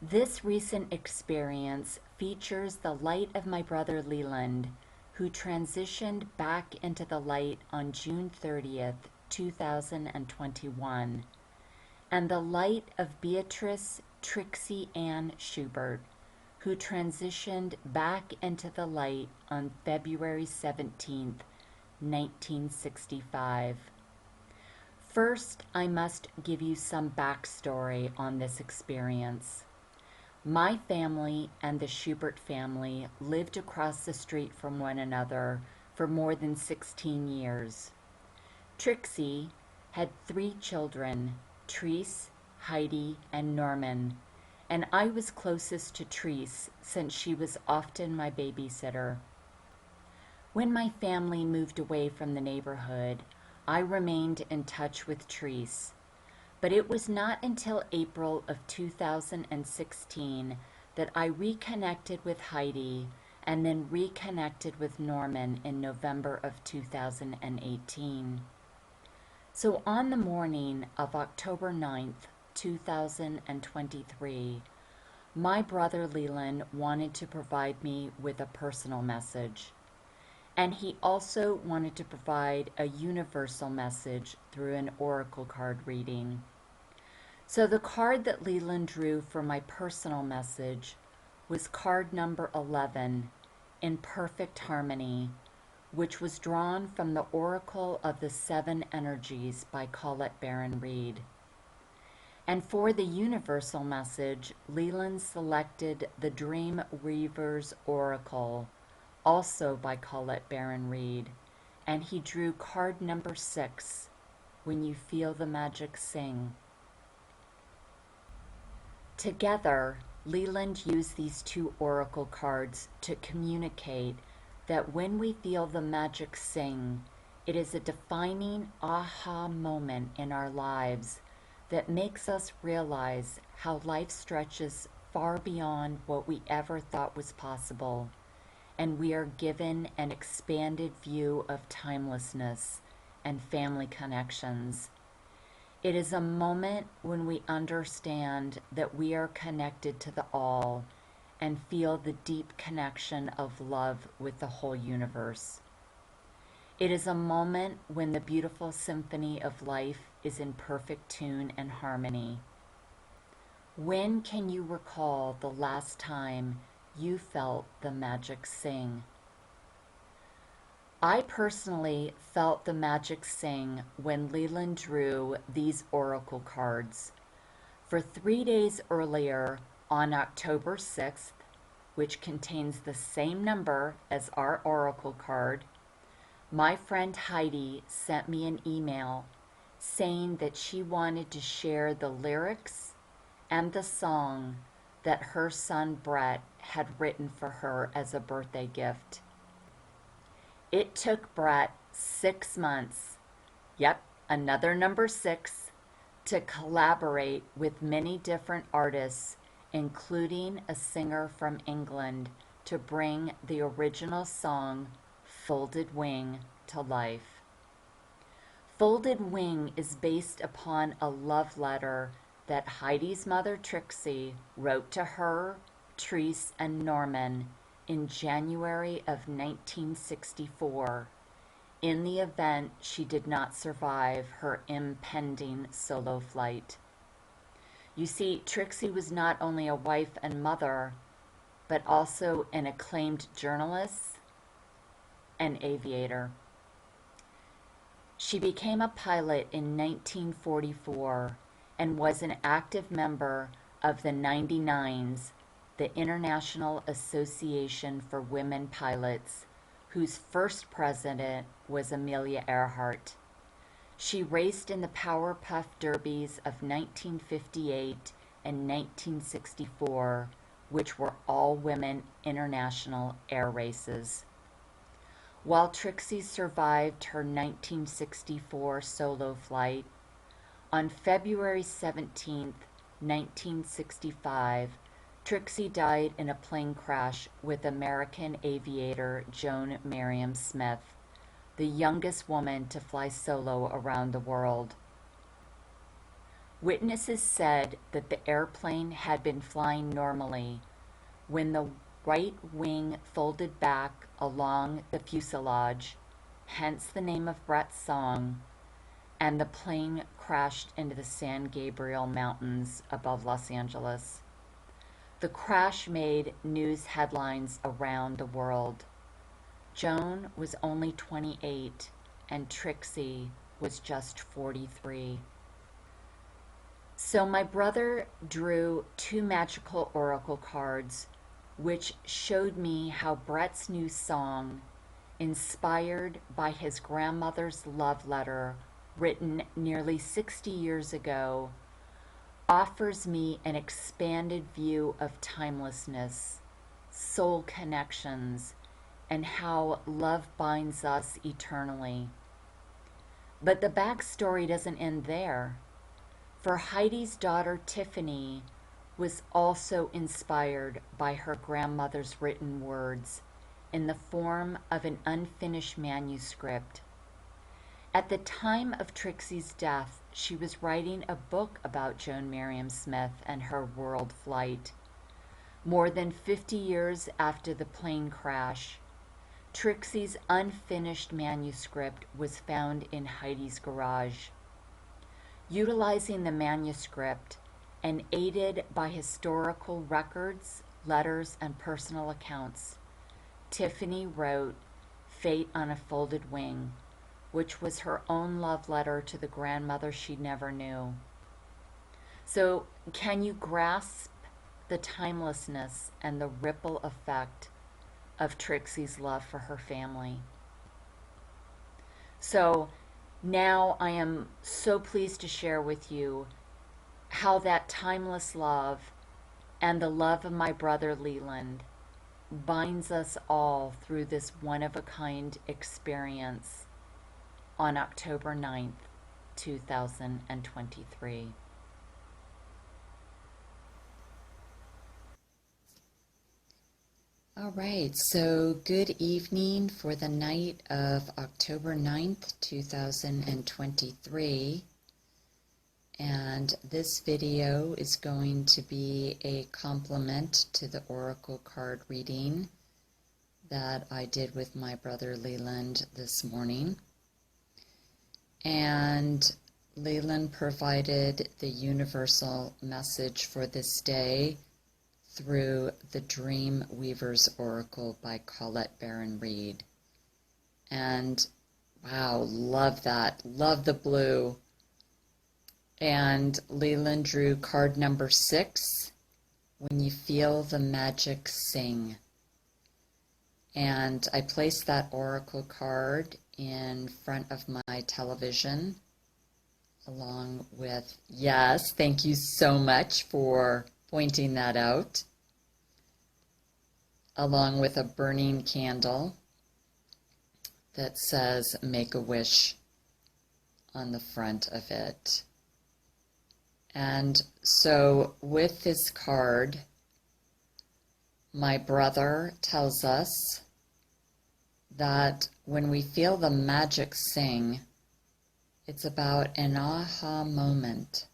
This recent experience features the light of my brother Leland, who transitioned back into the light on June 30th, 2021, and the light of Beatrice Trixie Ann Schubert, who transitioned back into the light on February 17th, 1965. First, I must give you some backstory on this experience. My family and the Schubert family lived across the street from one another for more than 16 years. Trixie had 3 children, Treese, Heidi, and Norman, and I was closest to Treese since she was often my babysitter. When my family moved away from the neighborhood, I remained in touch with Treese, but it was not until April of 2016 that I reconnected with Heidi and then reconnected with Norman in November of 2018. So on the morning of October 9th, 2023, my brother Leland wanted to provide me with a personal message. And he also wanted to provide a universal message through an oracle card reading. So the card that Leland drew for my personal message was card number 11, in perfect harmony, which was drawn from the Oracle of the Seven Energies by Colette Baron Reid. And for the universal message, Leland selected the Dream Weaver's Oracle, also by Colette Baron Reid, and he drew card number 6, When You Feel the Magic Sing. Together, Leland used these 2 oracle cards to communicate that when we feel the magic sing, it is a defining aha moment in our lives that makes us realize how life stretches far beyond what we ever thought was possible, and we are given an expanded view of timelessness and family connections. It is a moment when we understand that we are connected to the all and feel the deep connection of love with the whole universe. It is a moment when the beautiful symphony of life is in perfect tune and harmony. When can you recall the last time you felt the magic sing? I personally felt the magic sing when Leland drew these oracle cards. For 3 days earlier, on October 6th, which contains the same number as our oracle card, my friend Heidi sent me an email saying that she wanted to share the lyrics and the song that her son Brett had written for her as a birthday gift. It took Brett 6 months, yep, another number 6, to collaborate with many different artists, including a singer from England, to bring the original song Folded Wing to life. Folded Wing is based upon a love letter that Heidi's mother Trixie wrote to her, Treese, and Norman in January of 1964, in the event she did not survive her impending solo flight. You see, Trixie was not only a wife and mother, but also an acclaimed journalist and aviator. She became a pilot in 1944 and was an active member of the 99s, the International Association for Women Pilots, whose first president was Amelia Earhart. She raced in the Powerpuff Derbies of 1958 and 1964, which were all-women international air races. While Trixie survived her 1964 solo flight, on February 17, 1965, Trixie died in a plane crash with American aviator Joan Merriam Smith, the youngest woman to fly solo around the world. Witnesses said that the airplane had been flying normally when the right wing folded back along the fuselage, hence the name of Brett's song, and the plane crashed into the San Gabriel Mountains above Los Angeles. The crash made news headlines around the world. Joan was only 28 and Trixie was just 43. So my brother drew two magical oracle cards which showed me how Brett's new song, inspired by his grandmother's love letter written nearly 60 years ago, offers me an expanded view of timelessness, soul connections, and how love binds us eternally. But the backstory doesn't end there. For Heidi's daughter Tiffany was also inspired by her grandmother's written words in the form of an unfinished manuscript. At the time of Trixie's death, she was writing a book about Joan Miriam Smith and her world flight. More than 50 years after the plane crash, Trixie's unfinished manuscript was found in Heidi's garage. Utilizing the manuscript and aided by historical records, letters, and personal accounts, Tiffany wrote Fate on a Folded Wing, which was her own love letter to the grandmother she never knew. So, can you grasp the timelessness and the ripple effect of Trixie's love for her family? So, now I am so pleased to share with you how that timeless love and the love of my brother Leland binds us all through this one-of-a-kind experience on October 9th, 2023. All right, so good evening for the night of October 9th, 2023. And this video is going to be a complement to the oracle card reading that I did with my brother Leland this morning. And Leland provided the universal message for this day through the Dream Weaver's Oracle by Colette Baron Reed. And wow, love that. Love the blue. And Leland drew card number 6, When You Feel the Magic Sing. And I placed that oracle card in front of my television along with, yes, thank you so much for pointing that out, along with a burning candle that says Make a Wish on the front of it. And so with this card, my brother tells us that when we feel the magic sing, it's about an aha moment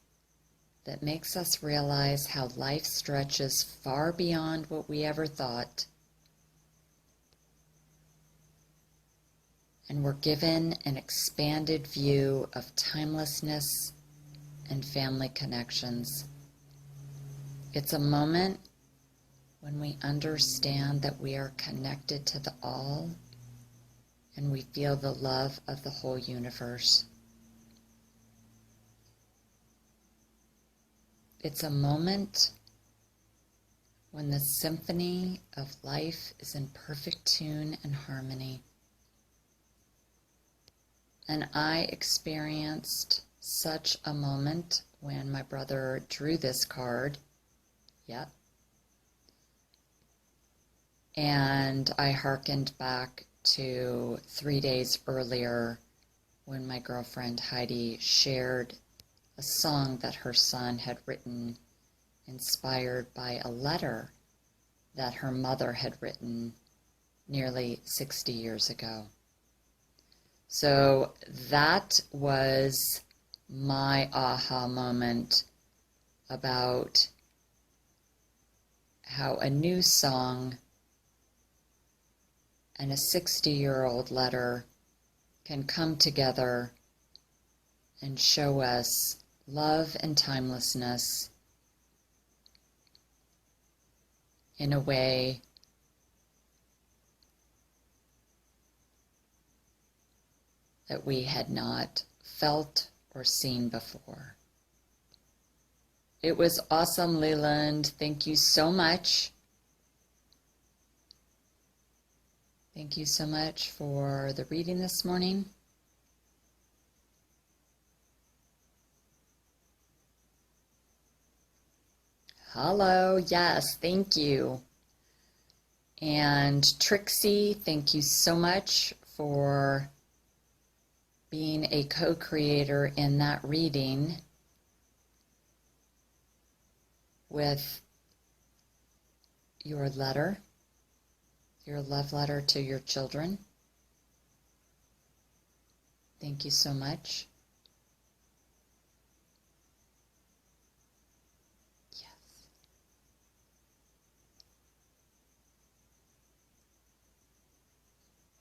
that makes us realize how life stretches far beyond what we ever thought. And we're given an expanded view of timelessness and family connections. It's a moment when we understand that we are connected to the all and we feel the love of the whole universe. It's a moment when the symphony of life is in perfect tune and harmony. And I experienced such a moment when my brother drew this card. Yep. And I hearkened back to 3 days earlier when my girlfriend Heidi shared a song that her son had written, inspired by a letter that her mother had written nearly 60 years ago. So that was my aha moment about how a new song and a 60-year-old letter can come together and show us love and timelessness in a way that we had not felt or seen before. It was awesome, Leland. Thank you so much. Thank you so much for the reading this morning. Hello, yes, thank you. And Trixie, thank you so much for being a co-creator in that reading with your letter, your love letter to your children. Thank you so much. Yes.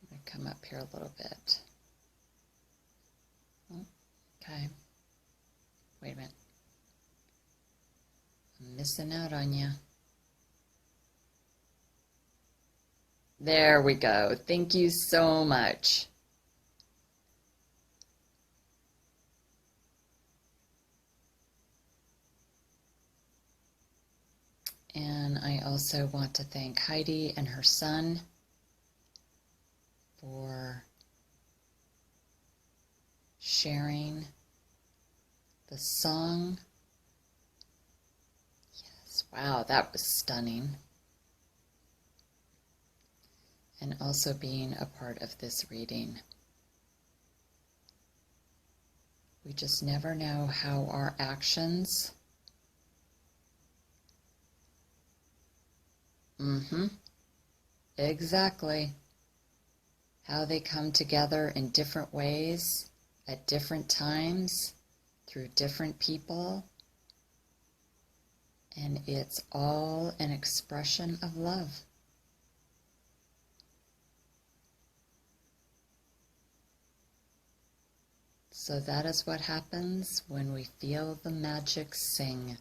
I'm going to come up here a little bit. Okay. Wait a minute. I'm missing out on you. There we go. Thank you so much. And I also want to thank Heidi and her son for sharing the song. Yes, wow, that was stunning. And also being a part of this reading. We just never know how our actions exactly. How they come together in different ways, at different times, through different people. And it's all an expression of love. So that is what happens when we feel the magic sing.